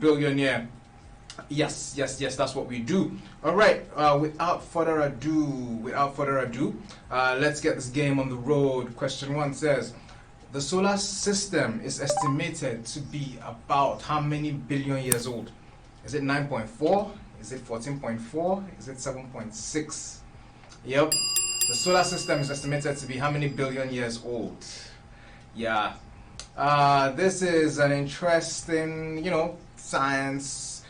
TriviaBillionia. Yes, that's what we do. All right. Without further ado, let's get this game on the road. Question 1 says, the solar system is estimated to be about how many billion years old? Is it 9.4? Is it 14.4? Is it 7.6? Yep. The solar system is estimated to be how many billion years old? Yeah. This is an interesting, science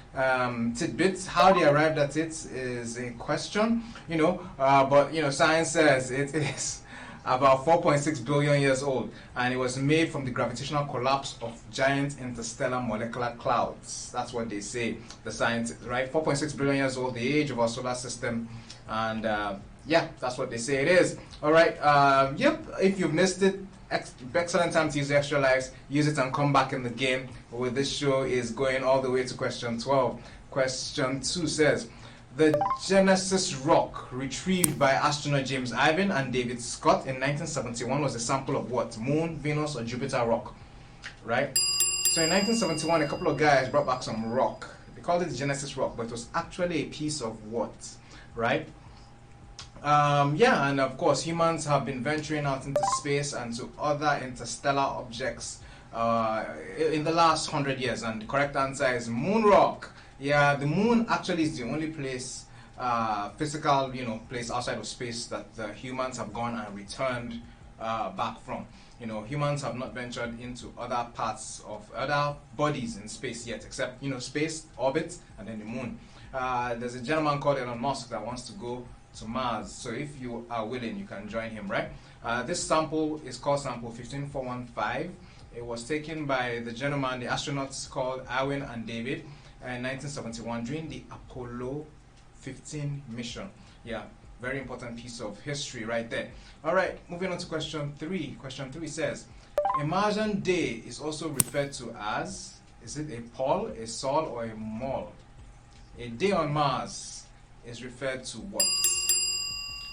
tidbit. How they arrived at it is a question, but science says it is about 4.6 billion years old, and it was made from the gravitational collapse of giant interstellar molecular clouds. That's what they say, the scientists, right? 4.6 billion years old, the age of our solar system, and yeah, that's what they say it is. All right, yep, if you've missed it, excellent time to use the extra lives. Use it and come back in the game. With this show is going all the way to question 12. Question 2 says, the Genesis rock retrieved by astronaut James Irving and David Scott in 1971 was a sample of what? Moon, Venus, or Jupiter rock? Right? So in 1971, a couple of guys brought back some rock. They called it Genesis rock, but it was actually a piece of what? Right? Yeah, and of course, humans have been venturing out into space and to other interstellar objects in the last 100 years, and the correct answer is moon rock. Yeah, the moon actually is the only place, physical, place outside of space that humans have gone and returned back from. Humans have not ventured into other parts of other bodies in space yet, except, space, orbit, and then the moon. There's a gentleman called Elon Musk that wants to go to Mars. So if you are willing, you can join him, right? This sample is called sample 15415. It was taken by the gentleman, the astronauts called Irwin and David, in 1971 during the Apollo 15 mission. Yeah, very important piece of history right there. All right, moving on to question 3. Question 3 says, a Martian day is also referred to as, is it a pole, a sol, or a mole? A day on Mars is referred to what?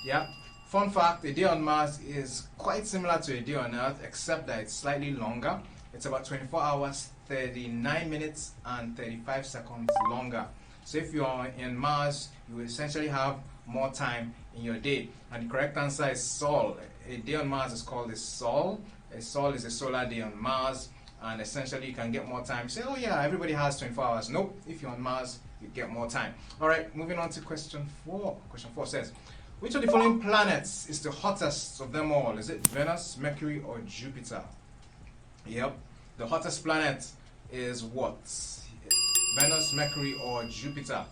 Yeah, fun fact, a day on Mars is quite similar to a day on Earth, except that it's slightly longer. It's about 24 hours, 39 minutes, and 35 seconds longer. So if you're in Mars, you will essentially have more time in your day. And the correct answer is sol. A day on Mars is called a sol. A sol is a solar day on Mars, and essentially you can get more time. Say, oh yeah, everybody has 24 hours. Nope, if you're on Mars, you get more time. All right, moving on to question 4. Question 4 says, which of the following planets is the hottest of them all? Is it Venus, Mercury, or Jupiter? Yep, the hottest planet is what? Venus, Mercury, or Jupiter?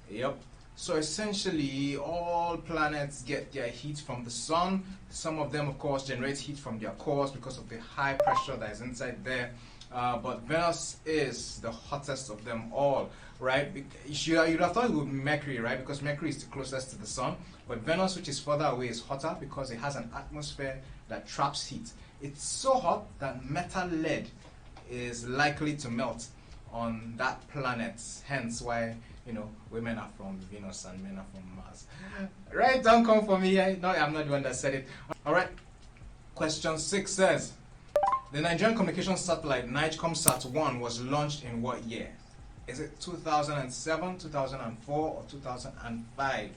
Yep. So essentially, all planets get their heat from the sun. Some of them, of course, generate heat from their cores because of the high pressure that is inside there. But Venus is the hottest of them all, right? You'd have thought it would be Mercury, right? Because Mercury is the closest to the sun. But Venus, which is further away, is hotter because it has an atmosphere that traps heat. It's so hot that metal lead is likely to melt on that planet. Hence why, women are from Venus and men are from Mars. Right? Don't come for me. No, I'm not the one that said it. All right. Question 6 says, the Nigerian communication satellite NIGCOMSAT-1 was launched in what year? Is it 2007, 2004, or 2005?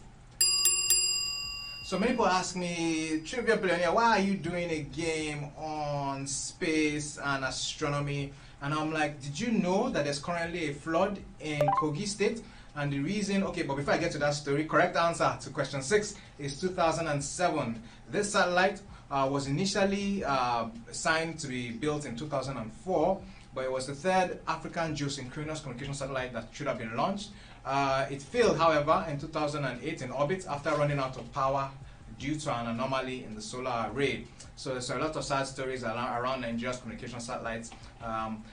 So many people ask me, TriviaBillionia, why are you doing a game on space and astronomy? And I'm like, did you know that there's currently a flood in Kogi State? And the reason, okay, but before I get to that story, correct answer to question 6 is 2007. This satellite was initially signed to be built in 2004, but it was the third African geosynchronous communication satellite that should have been launched. It failed, however, in 2008 in orbit after running out of power due to an anomaly in the solar array. So there's a lot of sad stories around Nigeria's communication satellites.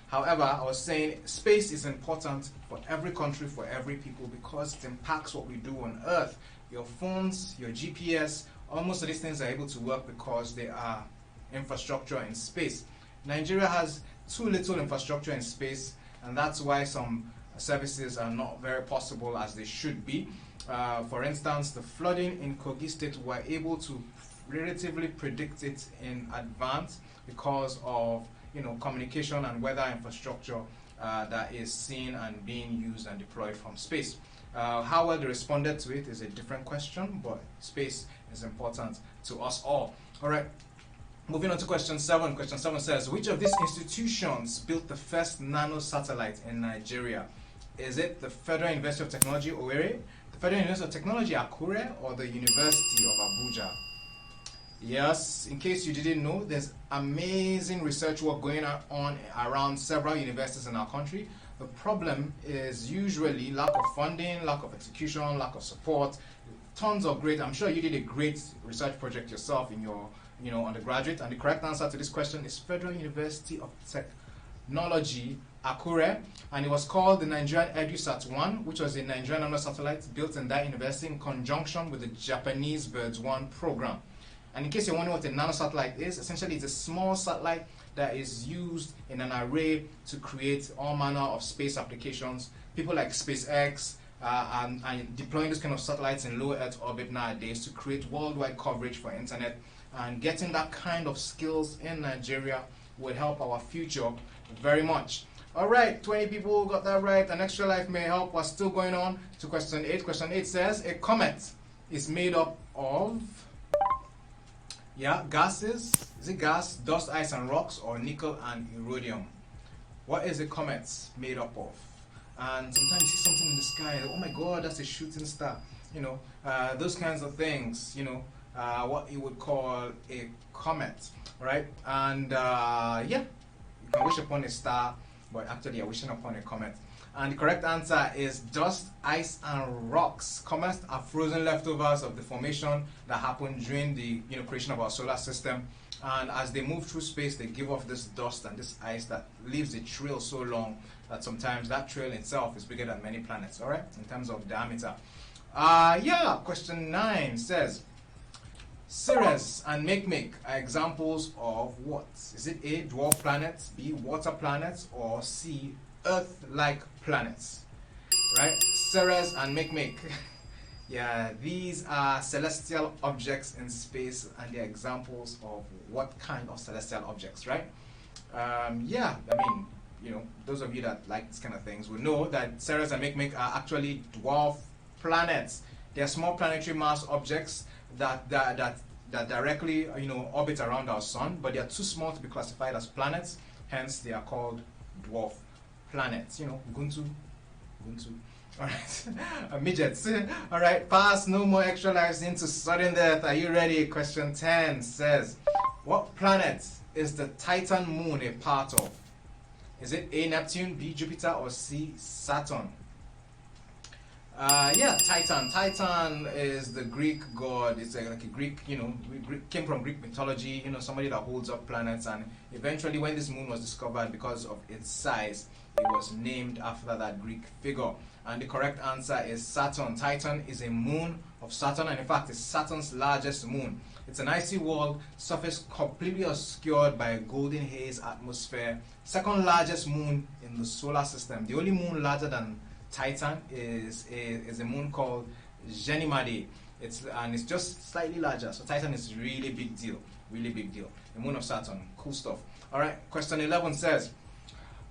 However, I was saying space is important for every country, for every people, because it impacts what we do on Earth. Your phones, your GPS, almost of these things are able to work because they are infrastructure in space. Nigeria has too little infrastructure in space, and that's why some services are not very possible as they should be. For instance, the flooding in Kogi State, were able to relatively predict it in advance because of communication and weather infrastructure that is seen and being used and deployed from space. How well they responded to it is a different question, but space is important to us all. All right. Moving on to question 7. Question 7 says, which of these institutions built the first nano satellite in Nigeria? Is it the Federal University of Technology, Owerri, the Federal University of Technology, Akure, or the University of Abuja? Yes, in case you didn't know, there's amazing research work going on around several universities in our country. The problem is usually lack of funding, lack of execution, lack of support. Tons of great, I'm sure you did a great research project yourself in your undergraduate, and the correct answer to this question is Federal University of Technology, Akure, and it was called the Nigerian EduSat-1, which was a Nigerian nano satellite built in that university in conjunction with the Japanese Birds-1 program. And in case you're wondering what a nanosatellite is, essentially it's a small satellite that is used in an array to create all manner of space applications. People like SpaceX and deploying this kind of satellites in low Earth orbit nowadays to create worldwide coverage for internet. And getting that kind of skills in Nigeria would help our future very much. All right, 20 people got that right. An extra life may help. We're still going on to question 8. Question 8 says, a comet is made up of gases. Is it gas, dust, ice, and rocks, or nickel and iridium? What is a comet made up of? And sometimes you see something in the sky, oh my god, that's a shooting star. Those kinds of things, what you would call a comet, right? And you can wish upon a star, but actually you're wishing upon a comet. And the correct answer is dust, ice, and rocks. Comets are frozen leftovers of the formation that happened during the creation of our solar system. And as they move through space, they give off this dust and this ice that leaves a trail so long that sometimes that trail itself is bigger than many planets, all right, in terms of diameter. Question 9 says, Ceres and Makemake are examples of what? Is it A, dwarf planets, B, water planets, or C, Earth-like planets? Right? Ceres and Makemake. Yeah, these are celestial objects in space, and they're examples of what kind of celestial objects, right? Those of you that like this kind of things will know that Ceres and Makemake are actually dwarf planets. They are small planetary mass objects that directly orbit around our sun, but they are too small to be classified as planets. Hence, they are called dwarf planets. Guntu. All right, midgets. All right, pass. No more extra lives into sudden death. Are you ready? Question 10 says, what planet is the Titan moon a part of? Is it A, Neptune, B, Jupiter, or C, Saturn? Titan. Titan is the Greek god. It's like a Greek, came from Greek mythology, somebody that holds up planets. And eventually when this moon was discovered, because of its size, it was named after that Greek figure. And the correct answer is Saturn. Titan is a moon of Saturn, and in fact, it's Saturn's largest moon. It's an icy wall, surface completely obscured by a golden haze atmosphere. Second largest moon in the solar system. The only moon larger than Titan is a moon called Ganymede. It's just slightly larger. So Titan is really big deal. Really big deal. The moon of Saturn. Cool stuff. All right. Question 11 says,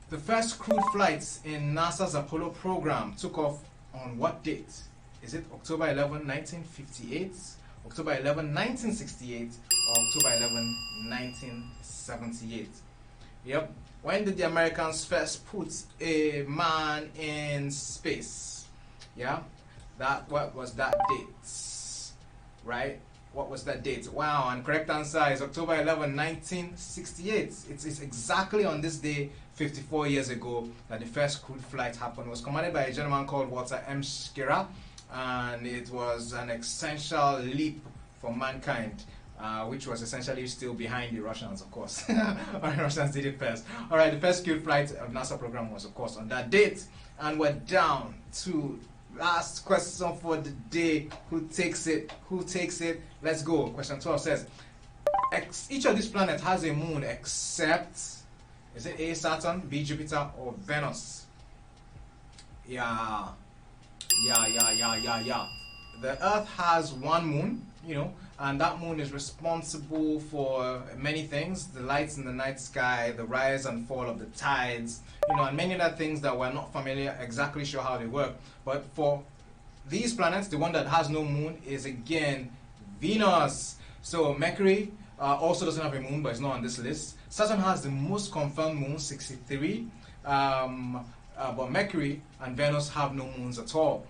the first crewed flights in NASA's Apollo program took off on what date? Is it October 11, 1958, October 11, 1968, or October 11, 1978? Yep. When did the Americans first put a man in space? Yeah? What was that date? Right? What was that date? Wow, and correct answer is October 11, 1968. It's exactly on this day, 54 years ago, that the first crewed flight happened. It was commanded by a gentleman called Walter M. Schirra, and it was an essential leap for mankind, which was essentially still behind the Russians, of course. The Russians did it first. All right, the first crewed flight of NASA program was, of course, on that date, and we're down to last question for the day. Who takes it? Who takes it? Let's go. Question 12 says, each of these planets has a moon except, is it A, Saturn, B, Jupiter, or Venus? Yeah. The Earth has one moon, and that moon is responsible for many things: the lights in the night sky, the rise and fall of the tides, and many other things that we're not exactly sure how they work. But for these planets, the one that has no moon is again Venus. So Mercury also doesn't have a moon, but it's not on this list. Saturn has the most confirmed moon, 63. But Mercury and Venus have no moons at all.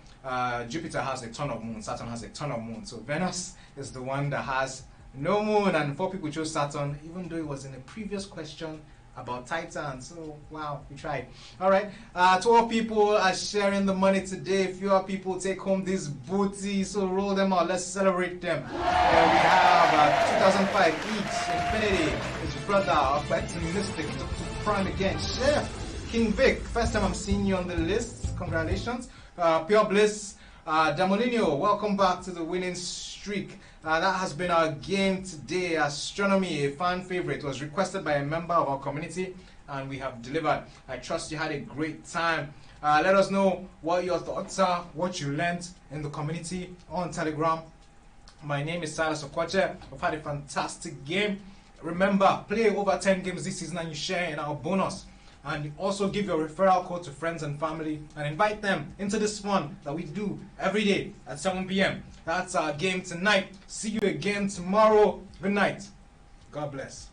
Jupiter has a ton of moons. Saturn has a ton of moons. So Venus is the one that has no moon. And 4 people chose Saturn, even though it was in a previous question about Titan. So wow, we tried. All right, 12 people are sharing the money today. Fewer people take home this booty, so roll them out. Let's celebrate them. We have 2005 each. Infinity, his brother, optimistic, Dr. Prime again, Chef King Vic. First time I'm seeing you on the list. Congratulations. Pure Bliss, Damolinio, welcome back to the winning streak. That has been our game today. Astronomy, a fan favorite, was requested by a member of our community, and we have delivered. I trust you had a great time. Let us know what your thoughts are, what you learned in the community on Telegram. My name is Silas Okwache. We've had a fantastic game. Remember, play over 10 games this season and you share in our bonus. And also give your referral code to friends and family and invite them into this fun that we do every day at 7 p.m. That's our game tonight. See you again tomorrow. Good night. God bless.